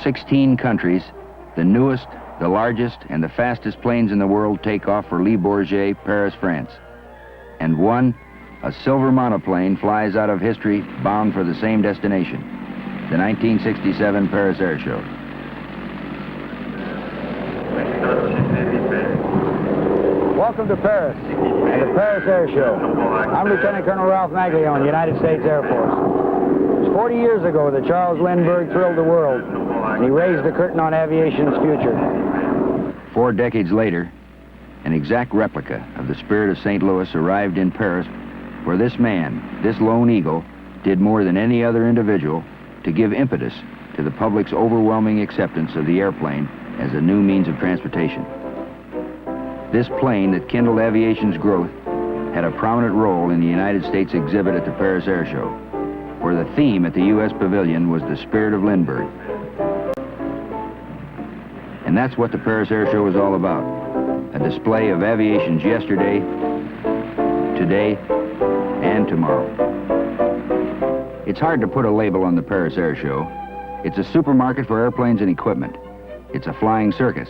16 countries, the newest, the largest, and the fastest planes in the world take off for Le Bourget, Paris, France. And one, a silver monoplane, flies out of history bound for the same destination, the 1967 Paris Air Show. Welcome to Paris and the Paris Air Show. I'm Lieutenant Colonel Ralph Maglione, United States Air Force. It was 40 years ago that Charles Lindbergh thrilled the world, and he raised the curtain on aviation's future. 4 decades later, an exact replica of the Spirit of St. Louis arrived in Paris, where this man, this lone eagle, did more than any other individual to give impetus to the public's overwhelming acceptance of the airplane as a new means of transportation. This plane that kindled aviation's growth had a prominent role in the United States exhibit at the Paris Air Show, where the theme at the U.S. Pavilion was the Spirit of Lindbergh. And that's what the Paris Air Show is all about, a display of aviation's yesterday, today, and tomorrow. It's hard to put a label on the Paris Air Show. It's a supermarket for airplanes and equipment. It's a flying circus.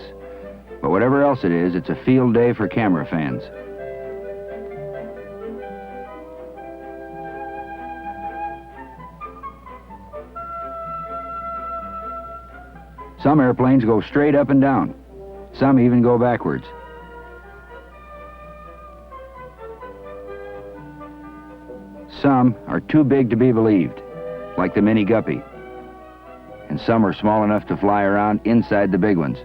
But whatever else it is, it's a field day for camera fans. Some airplanes go straight up and down. Some even go backwards. Some are too big to be believed, like the Mini Guppy. And some are small enough to fly around inside the big ones.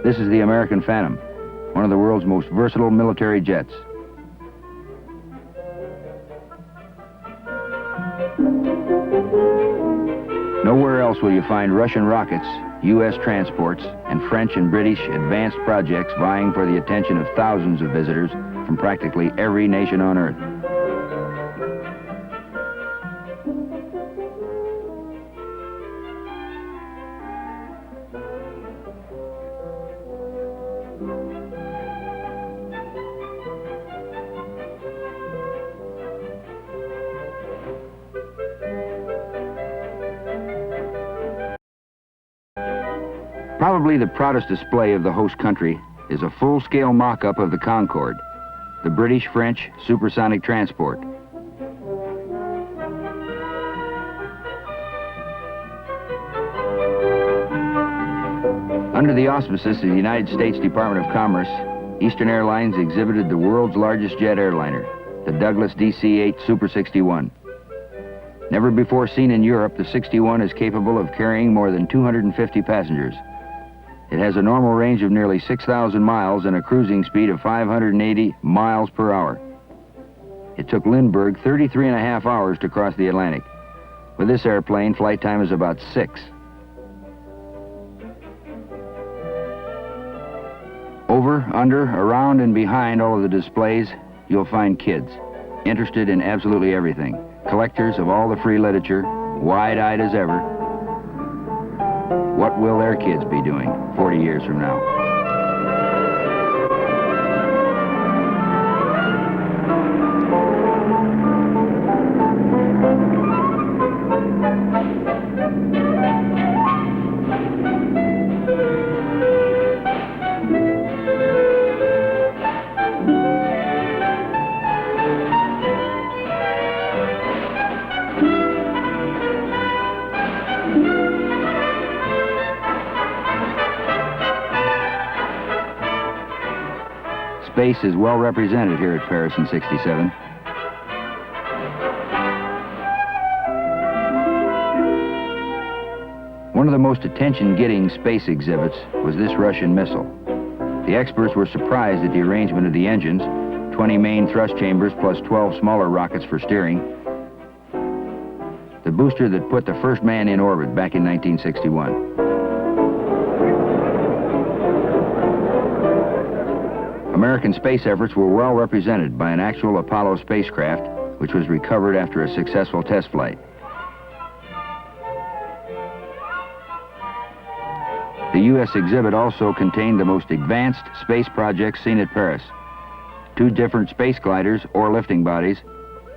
This is the American Phantom, one of the world's most versatile military jets. Nowhere else will you find Russian rockets, U.S. transports, and French and British advanced projects vying for the attention of thousands of visitors from practically every nation on Earth. Probably the proudest display of the host country is a full-scale mock-up of the Concorde, the British-French supersonic transport. Under the auspices of the United States Department of Commerce, Eastern Airlines exhibited the world's largest jet airliner, the Douglas DC-8 Super 61. Never before seen in Europe, the 61 is capable of carrying more than 250 passengers. It has a normal range of nearly 6,000 miles and a cruising speed of 580 miles per hour. It took Lindbergh 33.5 hours to cross the Atlantic. With this airplane, flight time is about 6. Over, under, around, and behind all of the displays, you'll find kids, interested in absolutely everything. Collectors of all the free literature, wide-eyed as ever. What will their kids be doing 40 years from now? Space is well represented here at Paris in '67. One of the most attention-getting space exhibits was this Russian missile. The experts were surprised at the arrangement of the engines, 20 main thrust chambers plus 12 smaller rockets for steering. The booster that put the first man in orbit back in 1961. American space efforts were well represented by an actual Apollo spacecraft, which was recovered after a successful test flight. The U.S. exhibit also contained the most advanced space projects seen at Paris. 2 different space gliders or lifting bodies,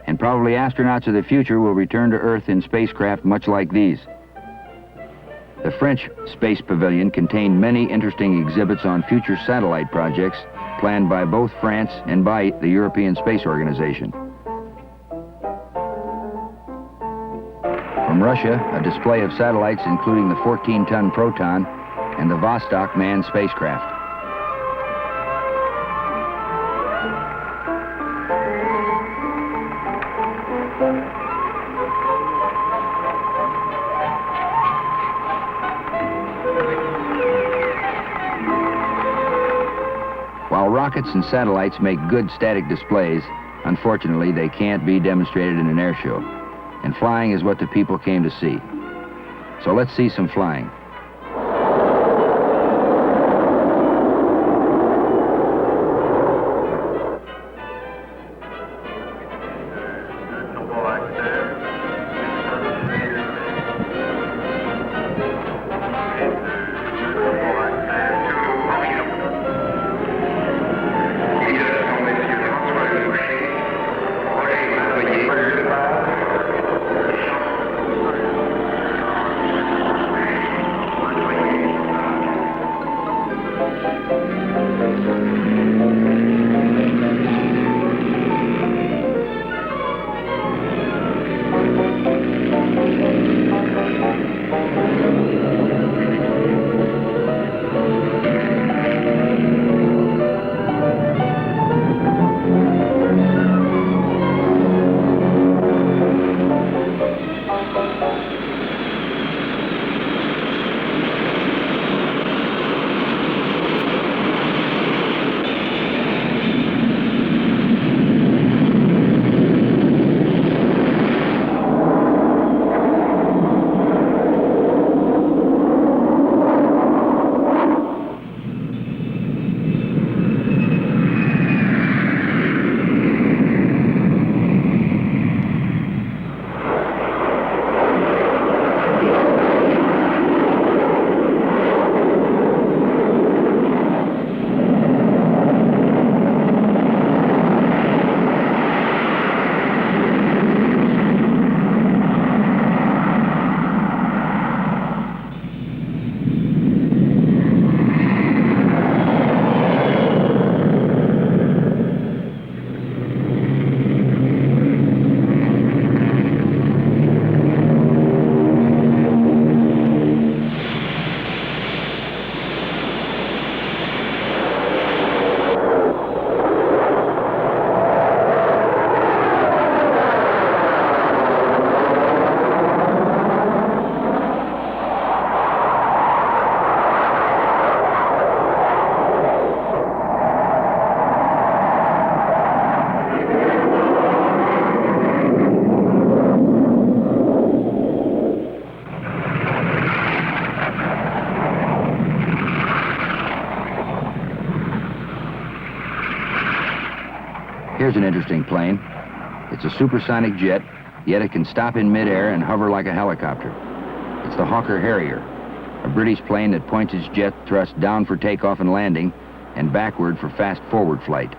and probably astronauts of the future will return to Earth in spacecraft much like these. The French Space Pavilion contained many interesting exhibits on future satellite projects planned by both France and by the European Space Organization. From Russia, a display of satellites including the 14-ton Proton and the Vostok manned spacecraft. While rockets and satellites make good static displays, unfortunately they can't be demonstrated in an air show. And flying is what the people came to see. So let's see some flying. Here's an interesting plane. It's a supersonic jet, yet it can stop in midair and hover like a helicopter. It's the Hawker Harrier, a British plane that points its jet thrust down for takeoff and landing and backward for fast forward flight.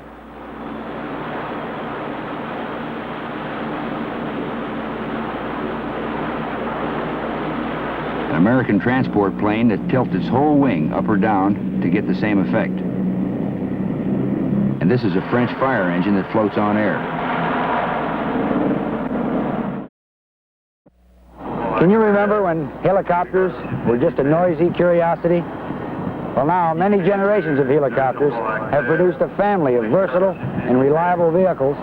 An American transport plane that tilts its whole wing up or down to get the same effect. And this is a French fire engine that floats on air. Can you remember when helicopters were just a noisy curiosity? Well, now, many generations of helicopters have produced a family of versatile and reliable vehicles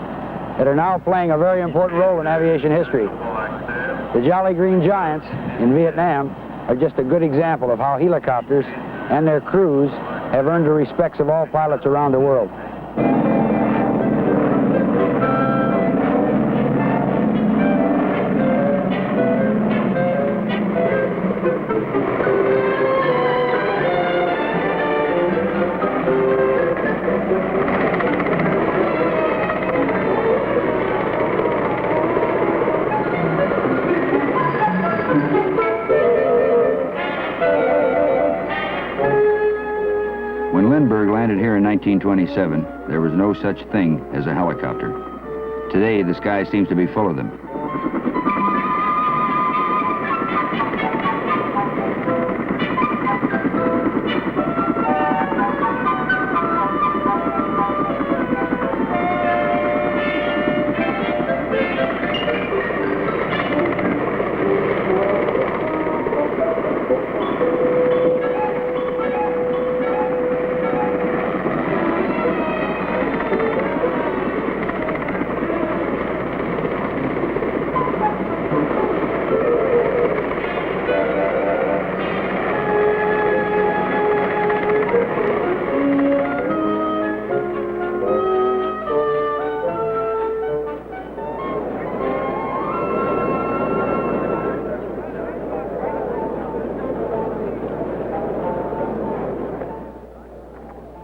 that are now playing a very important role in aviation history. The Jolly Green Giants in Vietnam are just a good example of how helicopters and their crews have earned the respects of all pilots around the world. Lindbergh landed here in 1927, there was no such thing as a helicopter. Today, the sky seems to be full of them.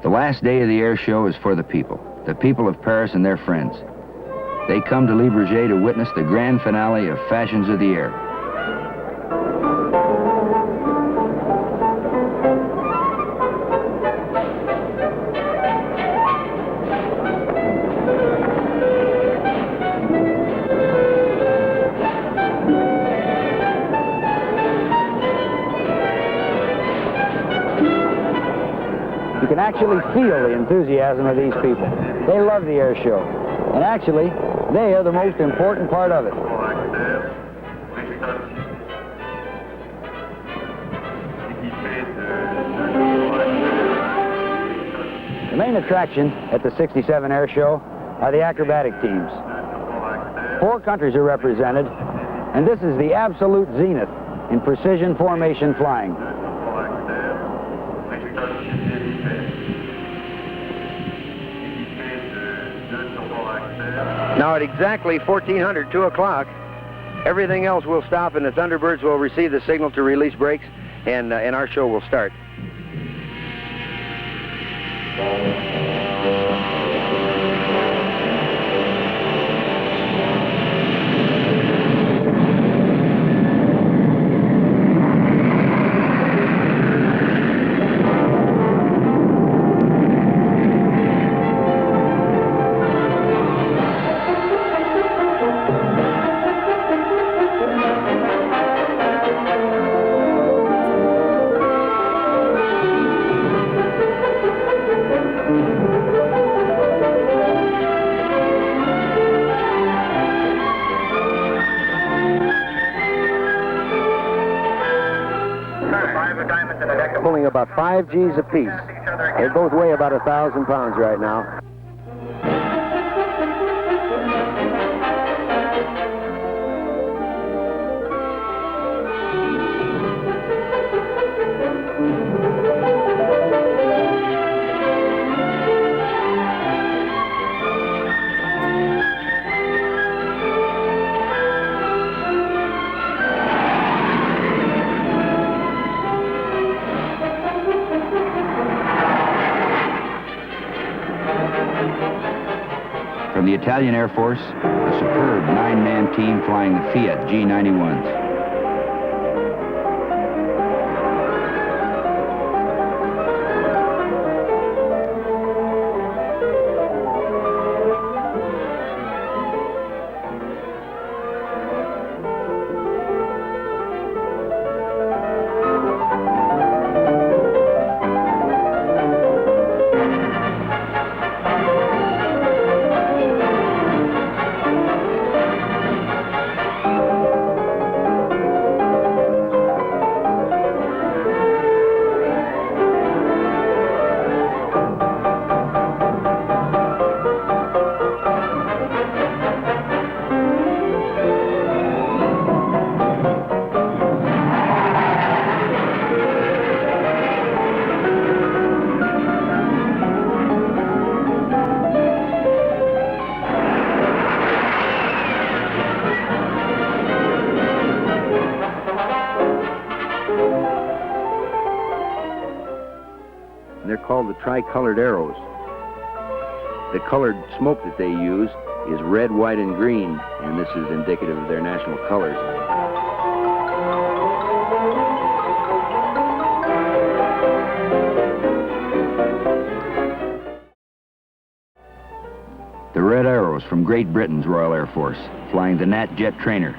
The last day of the air show is for the people of Paris and their friends. They come to Le Bourget to witness the grand finale of Fashions of the Air. You can actually feel the enthusiasm of these people. They love the air show. And actually, they are the most important part of it. The main attraction at the 67 air show are the acrobatic teams. 4 countries are represented, and this is the absolute zenith in precision formation flying. Now at exactly 1400, 2 o'clock, everything else will stop and the Thunderbirds will receive the signal to release brakes, and our show will start. Pulling about 5 Gs apiece. They both weigh about 1,000 pounds right now. From the Italian Air Force, a superb 9-man team flying the Fiat G91s. They're called the tricolored arrows. The colored smoke that they use is red, white, and green, and this is indicative of their national colors. from Great Britain's Royal Air Force, flying the Nat Jet Trainer.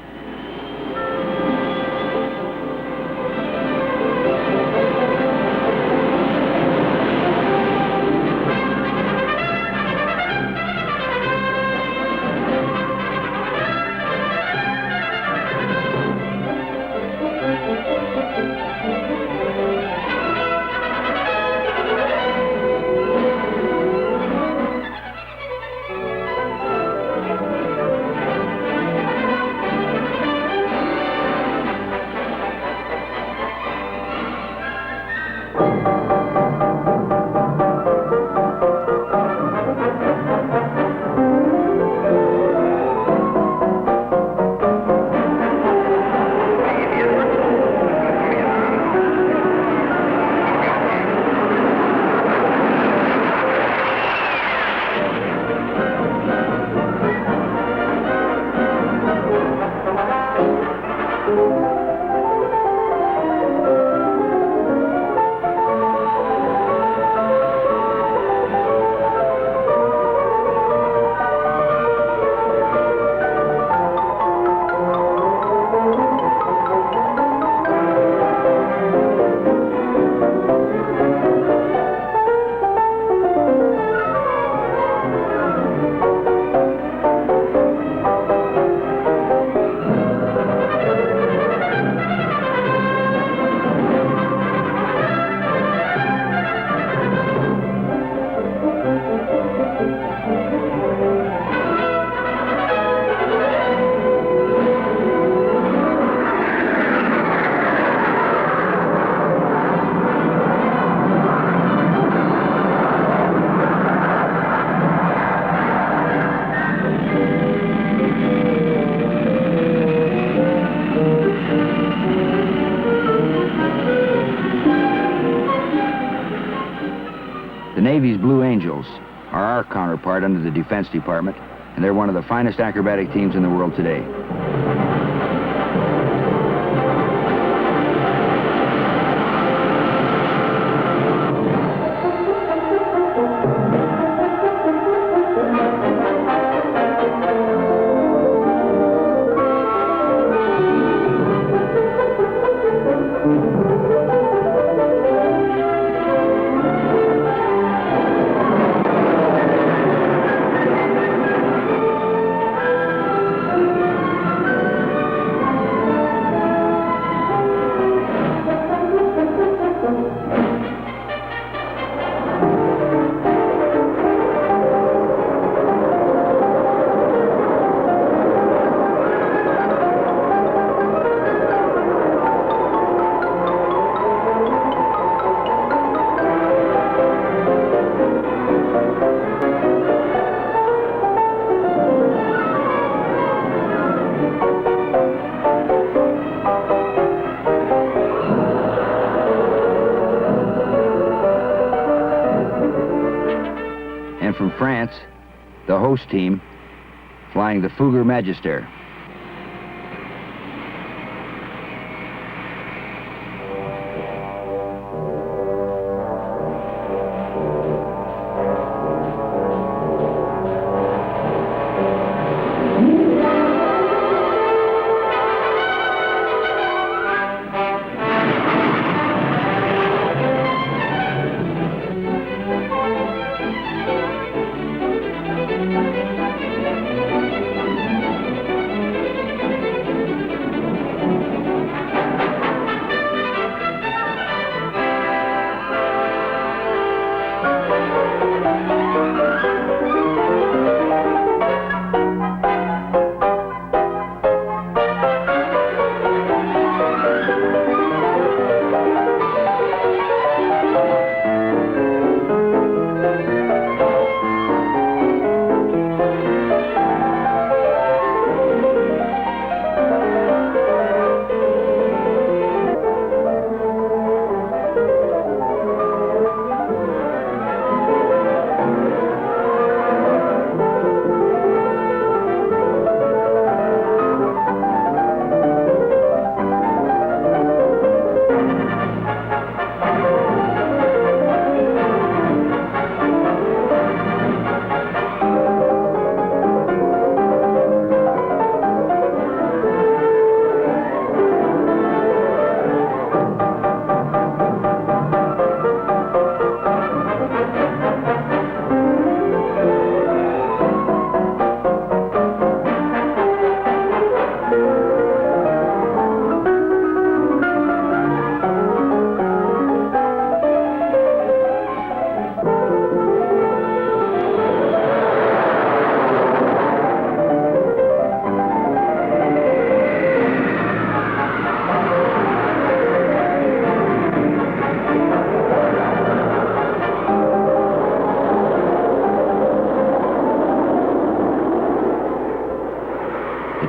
The Navy's Blue Angels are our counterpart under the Defense Department, and they're one of the finest acrobatic teams in the world today. And from France, the host team, flying the Fouguer Magister.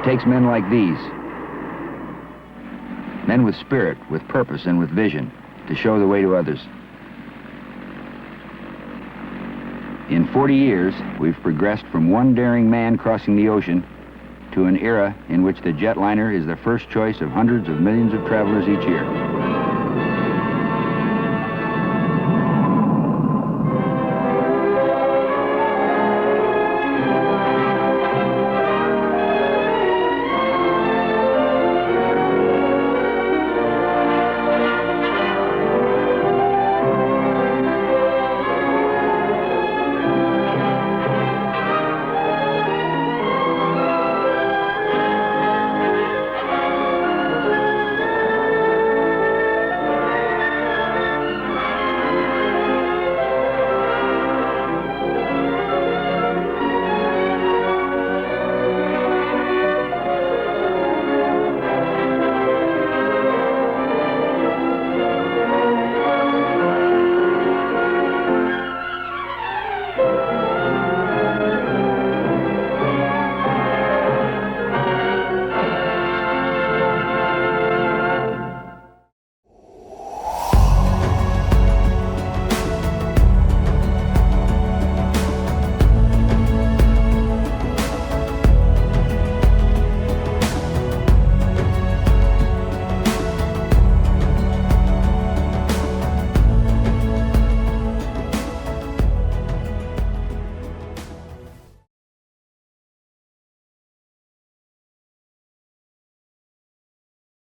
takes men like these, men with spirit, with purpose, and with vision, to show the way to others. In 40 years, we've progressed from one daring man crossing the ocean to an era in which the jetliner is the first choice of hundreds of millions of travelers each year.